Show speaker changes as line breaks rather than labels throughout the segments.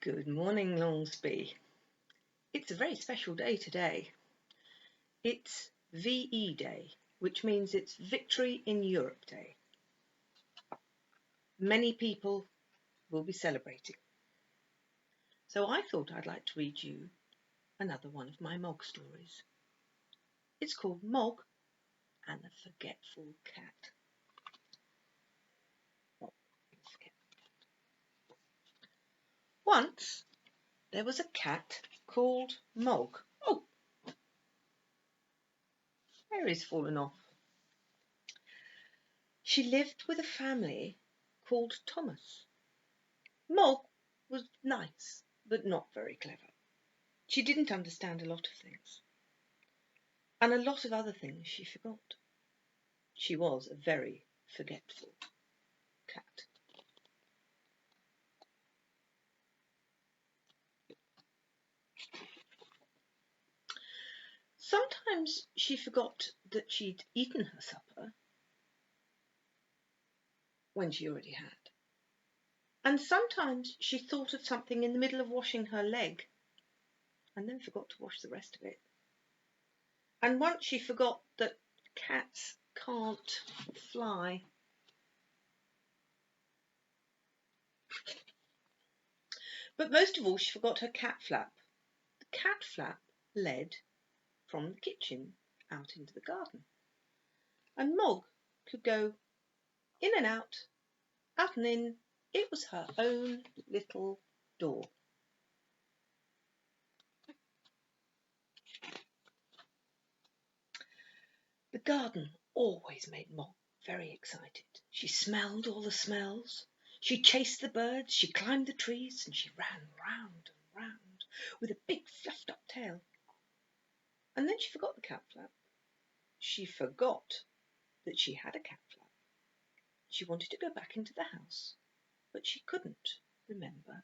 Good morning, Longsby. It's a very special day today. It's VE Day, which means it's Victory in Europe Day. Many people will be celebrating. So I thought I'd like to read you another one of my Mog stories. It's called Mog and the Forgetful Cat. Once there was a cat called Mog. Oh, there he's fallen off. She lived with a family called Thomas. Mog was nice, but not very clever. She didn't understand a lot of things. And a lot of other things she forgot. She was a very forgetful cat. Sometimes she forgot that she'd eaten her supper when she already had. And sometimes she thought of something in the middle of washing her leg and then forgot to wash the rest of it. And once she forgot that cats can't fly. But most of all, she forgot her cat flap. The cat flap led from the kitchen out into the garden. And Mog could go in and out and in. It was her own little door. The garden always made Mog very excited. She smelled all the smells. She chased the birds, she climbed the trees, and she ran round and round with a big fluffed up tail. And then she forgot the cat flap. She forgot that she had a cat flap. She wanted to go back into the house, but she couldn't remember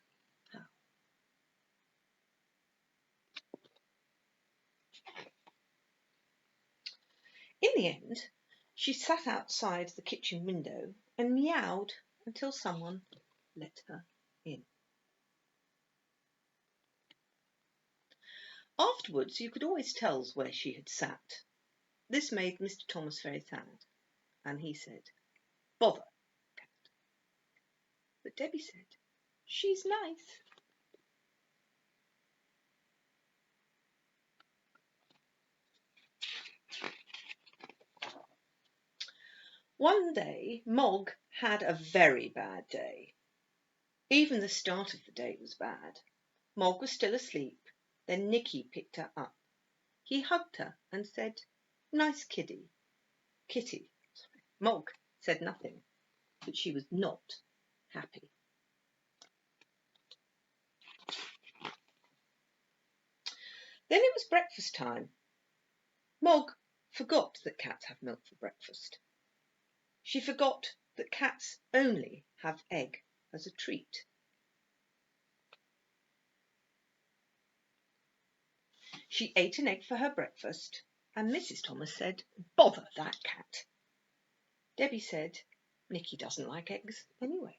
how. In the end, she sat outside the kitchen window and meowed until someone let her in. Afterwards, you could always tell where she had sat. This made Mr. Thomas very sad, and he said, "Bother, cat." But Debbie said, "She's nice." One day, Mog had a very bad day. Even the start of the day was bad. Mog was still asleep. Then Nicky picked her up. He hugged her and said, "Nice kitty." Mog said nothing, but she was not happy. Then it was breakfast time. Mog forgot that cats have milk for breakfast. She forgot that cats only have egg as a treat. She ate an egg for her breakfast, and Mrs. Thomas said, "Bother that cat." Debbie said, "Nicky doesn't like eggs anyway."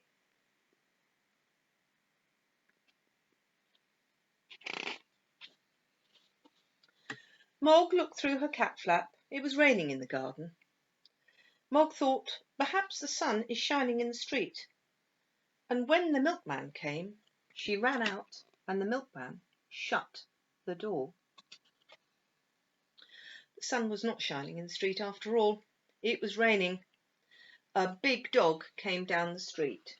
Mog looked through her cat flap. It was raining in the garden. Mog thought, perhaps the sun is shining in the street. And when the milkman came, she ran out and the milkman shut the door. The sun was not shining in the street after all. It was raining. A big dog came down the street.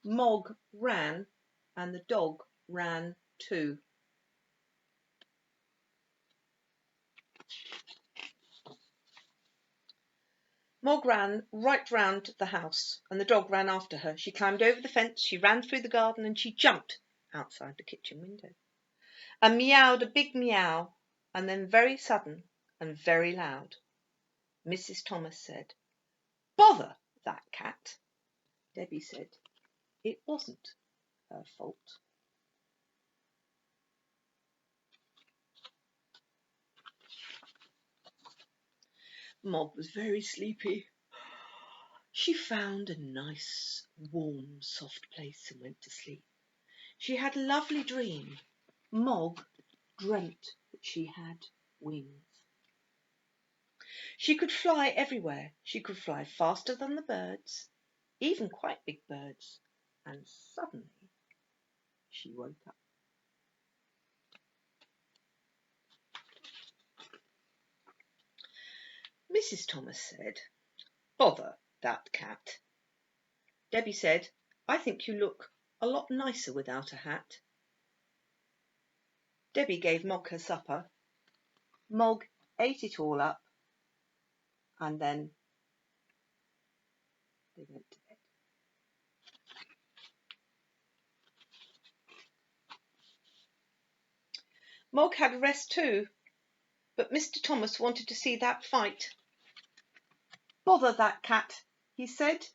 Mog ran and the dog ran too. Mog ran right round the house and the dog ran after her. She climbed over the fence, she ran through the garden and she jumped outside the kitchen window and meowed a big meow, and then very sudden and very loud, Mrs. Thomas said, "Bother that cat." Debbie said, "It wasn't her fault." Mog was very sleepy. She found a nice, warm, soft place and went to sleep. She had a lovely dream. Mog dreamt that she had wings. She could fly everywhere. She could fly faster than the birds, even quite big birds. And suddenly she woke up. Mrs. Thomas said, "Bother that cat." Debbie said, "I think you look a lot nicer without a hat." Debbie gave Mog her supper. Mog ate it all up, and then they went to bed. Mog had a rest too, but Mr. Thomas wanted to see that fight. "Bother that cat," he said.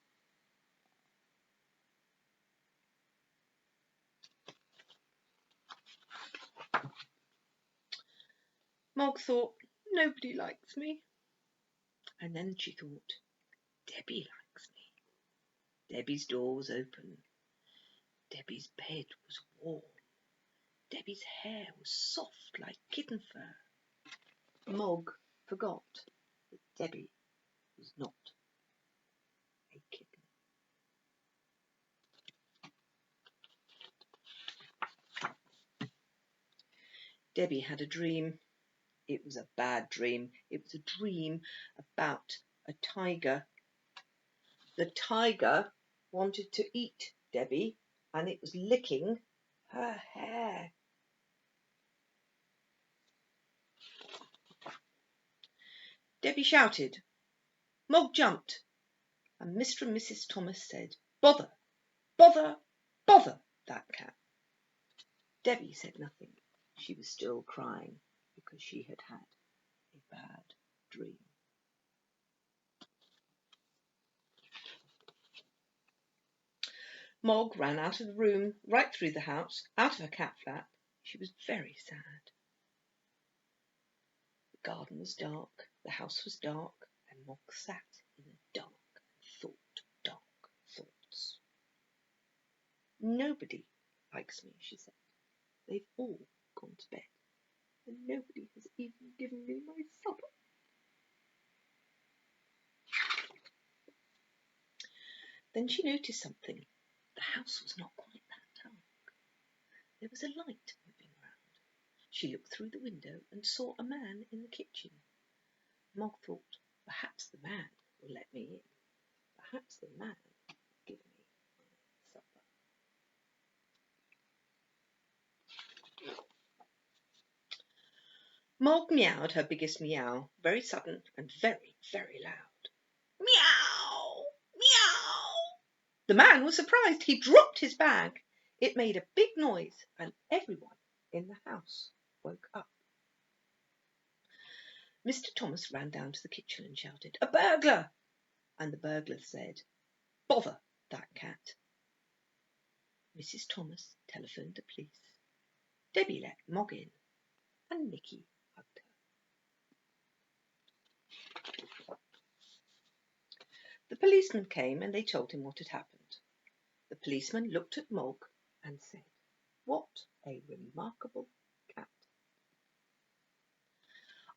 Mog thought, "Nobody likes me." And then she thought, "Debbie likes me." Debbie's door was open. Debbie's bed was warm. Debbie's hair was soft like kitten fur. Mog forgot that Debbie was not a kitten. Debbie had a dream. It was a bad dream. It was a dream about a tiger. The tiger wanted to eat Debbie, and it was licking her hair. Debbie shouted. Mog jumped, and Mr. and Mrs. Thomas said, "Bother, bother, bother that cat." Debbie said nothing. She was still crying because she had had a bad dream. Mog ran out of the room, right through the house, out of her cat flap. She was very sad. The garden was dark, the house was dark, and Mog sat in the dark and thought dark thoughts. "Nobody likes me," she said. "They've all gone to bed, and nobody has even given me my supper." Then she noticed something. The house was not quite that dark. There was a light moving round. She looked through the window and saw a man in the kitchen. Mog thought, "Perhaps the man will let me in. Perhaps the man will give me my supper." Mog meowed her biggest meow, very sudden and very, very loud. Meow! Meow! The man was surprised. He dropped his bag. It made a big noise, and everyone in the house woke up. Mr. Thomas ran down to the kitchen and shouted, "A burglar!" And the burglar said, "Bother that cat." Mrs. Thomas telephoned the police. Debbie let Mog in, and Nicky hugged her. The policeman came and they told him what had happened. The policeman looked at Mog and said, "What a remarkable cat.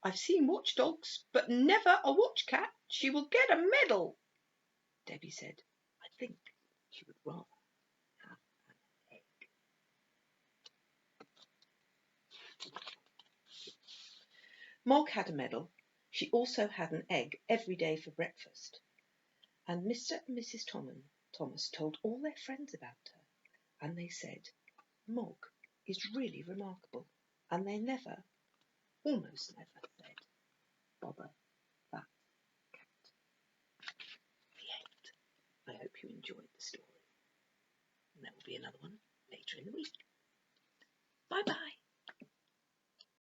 I've seen watchdogs, but never a watch cat. She will get a medal." Debbie said, "I think she would rather have an egg." Mog had a medal. She also had an egg every day for breakfast. And Mr. and Mrs. Thomas told all their friends about her, and they said, "Mog is really remarkable." And they almost never said, "Bother that cat." The end. I hope you enjoyed the story. And there will be another one later in the week. Bye-bye.